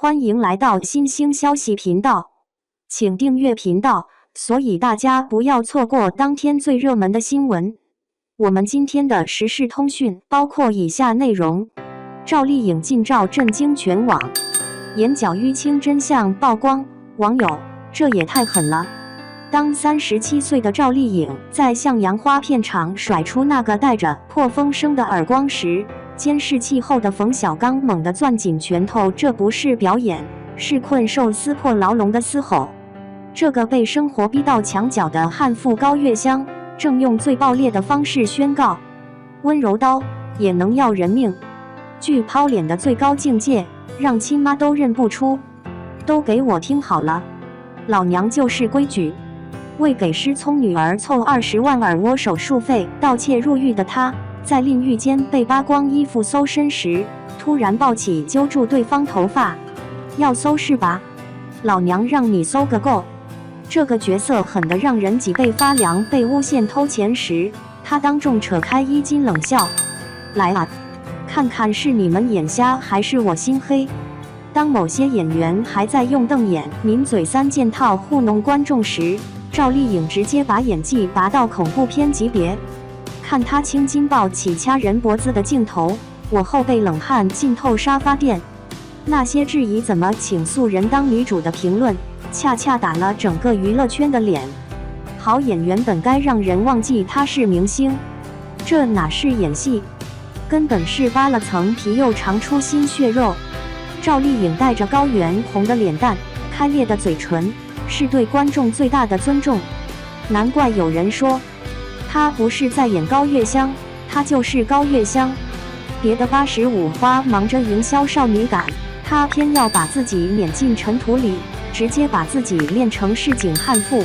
欢迎来到新兴消息频道，请订阅频道，所以大家不要错过当天最热门的新闻。我们今天的时事通讯包括以下内容：赵丽颖近照震惊全网，眼角淤青真相曝光，网友这也太狠了。当37岁的赵丽颖在向阳花片场甩出那个带着破风声的耳光时，监视器后的冯小刚猛地攥紧拳头，这不是表演，是困兽撕破牢笼的嘶吼。这个被生活逼到墙角的悍妇高月香，正用最暴烈的方式宣告：温柔刀也能要人命。巨抛脸的最高境界，让亲妈都认不出。都给我听好了，老娘就是规矩。为给失聪女儿凑20万耳蜗手术费盗窃入狱的他，在淋浴间被扒光衣服搜身时，突然抱起揪住对方头发，要搜是吧？老娘让你搜个够！这个角色狠得让人脊背发凉。被诬陷偷钱时，他当众扯开衣襟冷笑：来啊，看看是你们眼瞎还是我心黑。当某些演员还在用瞪眼、抿嘴三件套糊弄观众时，赵丽颖直接把演技拔到恐怖片级别。看她青筋暴起掐人脖子的镜头，我后背冷汗浸透沙发垫。那些质疑怎么请素人当女主的评论，恰恰打了整个娱乐圈的脸。好演员本该让人忘记她是明星，这哪是演戏，根本是扒了层皮又长出新血肉。赵丽颖带着高原红的脸蛋，开裂的嘴唇，是对观众最大的尊重。难怪有人说，她不是在演高月香，她就是高月香。别的85花忙着营销少女感，她偏要把自己碾进尘土里，直接把自己练成市井悍妇。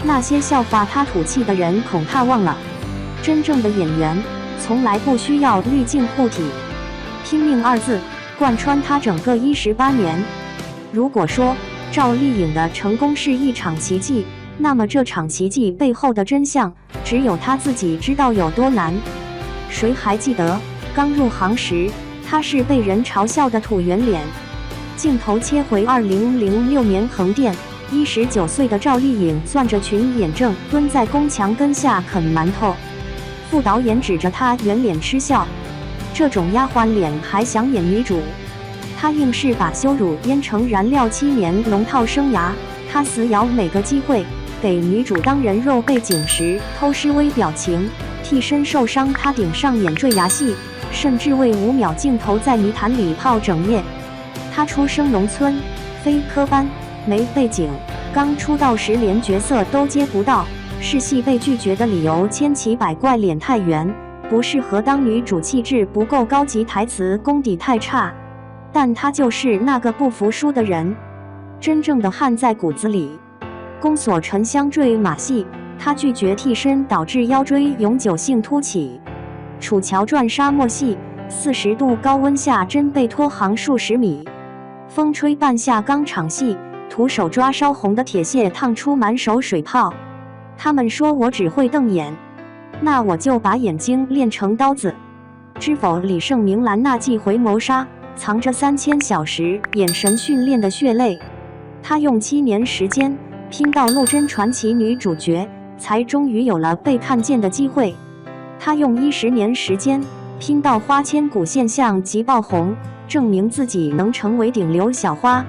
那些笑话她土气的人，恐怕忘了，真正的演员从来不需要滤镜护体。拼命2字贯穿她整个18年。如果说赵丽颖的成功是一场奇迹，那么这场奇迹背后的真相，只有她自己知道有多难。谁还记得刚入行时，她是被人嘲笑的土圆脸？镜头切回2006年横店，19岁的赵丽颖攥着群眼正蹲在宫墙根下啃馒头，副导演指着她圆脸嗤笑，这种丫鬟脸还想演女主？她硬是把羞辱腌成燃料7年龙套生涯。她死咬每个机会，给女主当人肉背景时偷施微表情，替身受伤她顶上演坠崖戏，甚至为5秒镜头在泥潭里泡整夜。她出生农村，非科班，没背景，刚出道时连角色都接不到，试戏被拒绝的理由千奇百怪，脸太圆，不适合当女主，气质不够高级，台词功底太差。但她就是那个不服输的人，真正的汉在骨子里。宫锁沉香坠马戏，她拒绝替身，导致腰椎永久性凸起。楚乔传沙漠戏，40度高温下真被拖行数十米。风吹半夏钢厂戏，徒手抓烧红的铁屑，烫出满手水泡。他们说我只会瞪眼，那我就把眼睛练成刀子。知否李胜明兰那记回谋杀，藏着3000小时眼神训练的血泪。他用7年时间拼到陆贞传奇女主角，才终于有了被看见的机会。他用10年时间拼到花千骨现象级爆红，证明自己能成为顶流小花。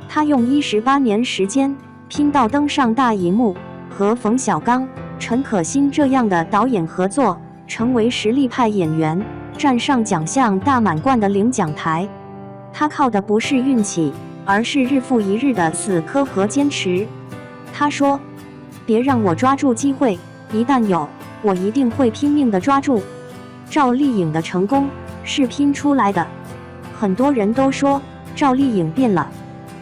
他用18年时间拼到登上大荧幕，和冯小刚、陈可辛这样的导演合作，成为实力派演员，站上奖项大满贯的领奖台。他靠的不是运气，而是日复一日的死磕和坚持。他说，别让我抓住机会，一旦有，我一定会拼命的抓住。赵丽颖的成功是拼出来的。很多人都说赵丽颖变了，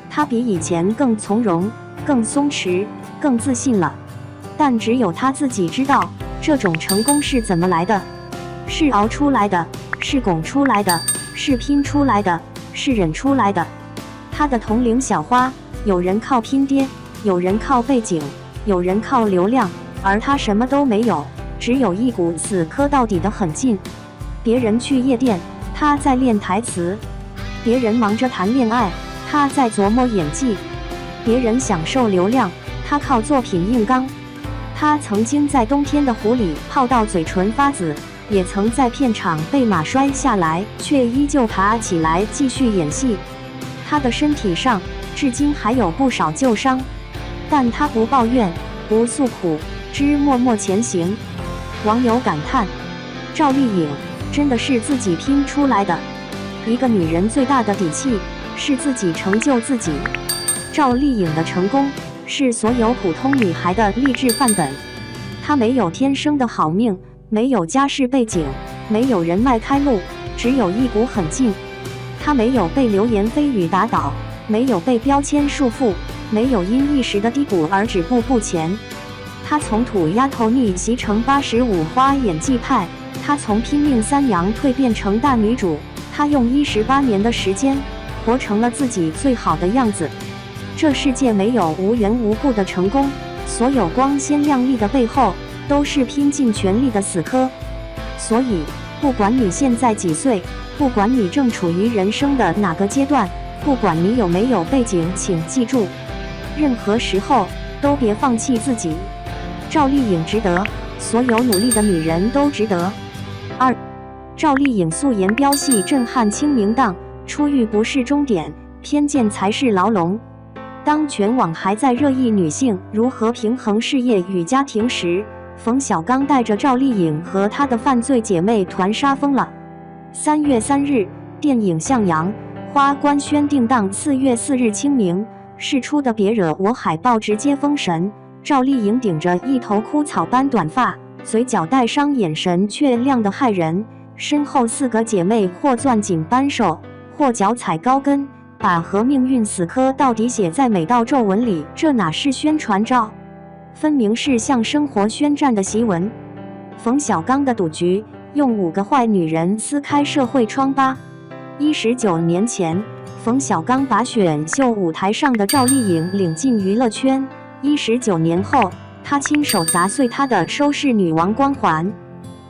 她比以前更从容，更松弛，更自信了。但只有她自己知道，这种成功是怎么来的，是熬出来的，是拱出来的，是拼出来的，是忍出来的。她的同龄小花，有人靠拼爹，有人靠背景，有人靠流量，而她什么都没有，只有一股死磕到底的狠劲。别人去夜店，她在练台词；别人忙着谈恋爱，她在琢磨演技。别人享受流量，她靠作品硬刚。她曾经在冬天的湖里泡到嘴唇发紫，也曾在片场被马摔下来，却依旧爬起来继续演戏。她的身体上至今还有不少旧伤，但她不抱怨，不诉苦，只默默前行。网友感叹：赵丽颖真的是自己拼出来的。一个女人最大的底气是自己成就自己。赵丽颖的成功是所有普通女孩的励志范本。她没有天生的好命，没有家世背景，没有人脉开路，只有一股狠劲。她没有被流言蜚语打倒，没有被标签束缚，没有因一时的低谷而止步不前。她从土丫头逆袭成85花演技派，她从拼命三娘蜕变成大女主，她用18年的时间活成了自己最好的样子。这世界没有无缘无故的成功，所有光鲜亮丽的背后都是拼尽全力的死磕。所以不管你现在几岁，不管你正处于人生的哪个阶段，不管你有没有背景，请记住，任何时候都别放弃自己。赵丽颖值得，所有努力的女人都值得。2. 赵丽颖素颜飙戏震撼清明档，出狱不是终点，偏见才是牢笼。当全网还在热议女性如何平衡事业与家庭时，冯小刚带着赵丽颖和她的犯罪姐妹团杀疯了。3月3日，电影《向阳花》官宣定档4月4日清明，释出的《别惹我》海报直接封神。赵丽颖顶着一头枯草般短发，嘴角带伤，眼神却亮得骇人。身后4个姐妹或攥紧扳手，或脚踩高跟，把和命运死磕到底写在每道皱纹里，这哪是宣传照？分明是向生活宣战的檄文。冯小刚的赌局，用5个坏女人撕开社会疮疤。19年前，冯小刚把选秀舞台上的赵丽颖领进娱乐圈；19年后，他亲手砸碎她的收视女王光环。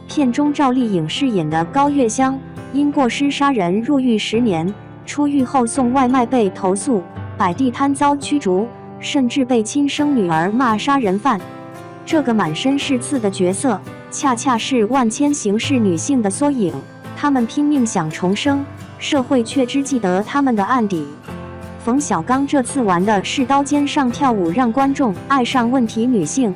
片中赵丽颖饰演的高月香，因过失杀人入狱10年，出狱后送外卖被投诉，摆地摊遭驱逐，甚至被亲生女儿骂杀人犯。这个满身是刺的角色，恰恰是万千刑事女性的缩影。她们拼命想重生，社会却只记得她们的案底。冯小刚这次玩的是刀尖上跳舞，让观众爱上问题女性。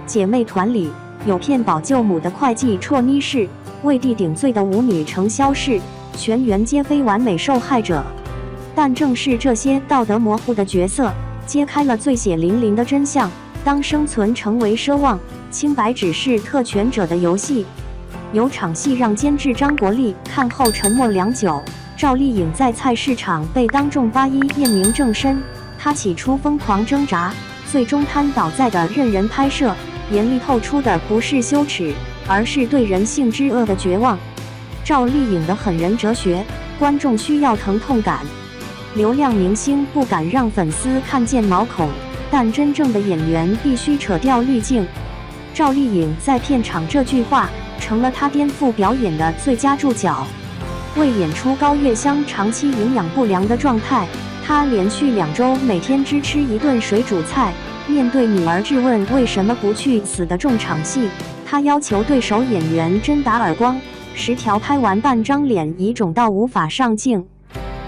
姐妹团里有骗保舅母的会计绰咪式，为弟顶罪的舞女程潇氏，全员皆非完美受害者。但正是这些道德模糊的角色，揭开了最血淋淋的真相。当生存成为奢望，清白只是特权者的游戏。有场戏让监制张国立看后沉默良久。赵丽颖在菜市场被当众扒衣验明正身，她起初疯狂挣扎，最终瘫倒在的任人拍摄，眼里透出的不是羞耻，而是对人性之恶的绝望。赵丽颖的狠人哲学，观众需要疼痛感。流量明星不敢让粉丝看见毛孔，但真正的演员必须扯掉滤镜。赵丽颖在片场这句话成了她颠覆表演的最佳注脚。为演出高月香长期营养不良的状态，她连续2周每天只吃1顿水煮菜。面对女儿质问为什么不去死的重场戏，她要求对手演员真打耳光，10条拍完半张脸已肿到无法上镜。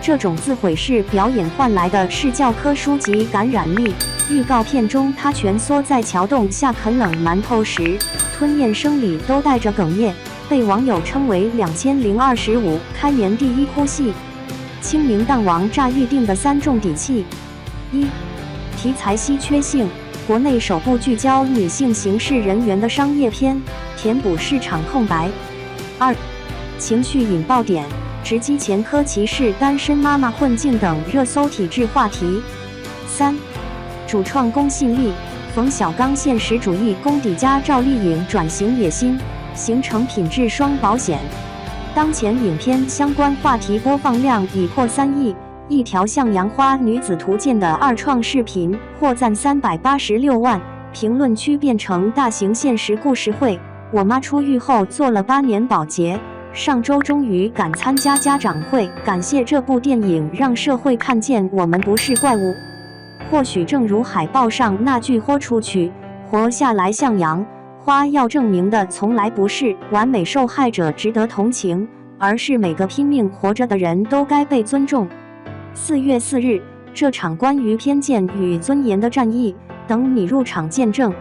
这种自毁式表演换来的是教科书级感染力。预告片中，她蜷缩在桥洞下啃冷馒头时，吞咽声里都带着哽咽，被网友称为2025开年第一哭戏。清明档王炸预定的3重底气：1. 题材稀缺性，国内首部聚焦女性刑事人员的商业片，填补市场空白。2. 情绪引爆点，直击前科骑士、单身妈妈混境等热搜体制话题。3. 主创公信力，冯小刚现实主义功底加赵丽颖转型野心，形成品质双保险。当前影片相关话题播放量已破3亿，一条向阳花女子图鉴的2创视频获赞386万，评论区变成大型现实故事会。我妈出狱后做了8年保洁，上周终于敢参加家长会，感谢这部电影让社会看见我们不是怪物。或许正如海报上那句豁出去，活下来像杨花要证明的从来不是完美受害者值得同情，而是每个拼命活着的人都该被尊重。4月4日，这场关于偏见与尊严的战役，等你入场见证。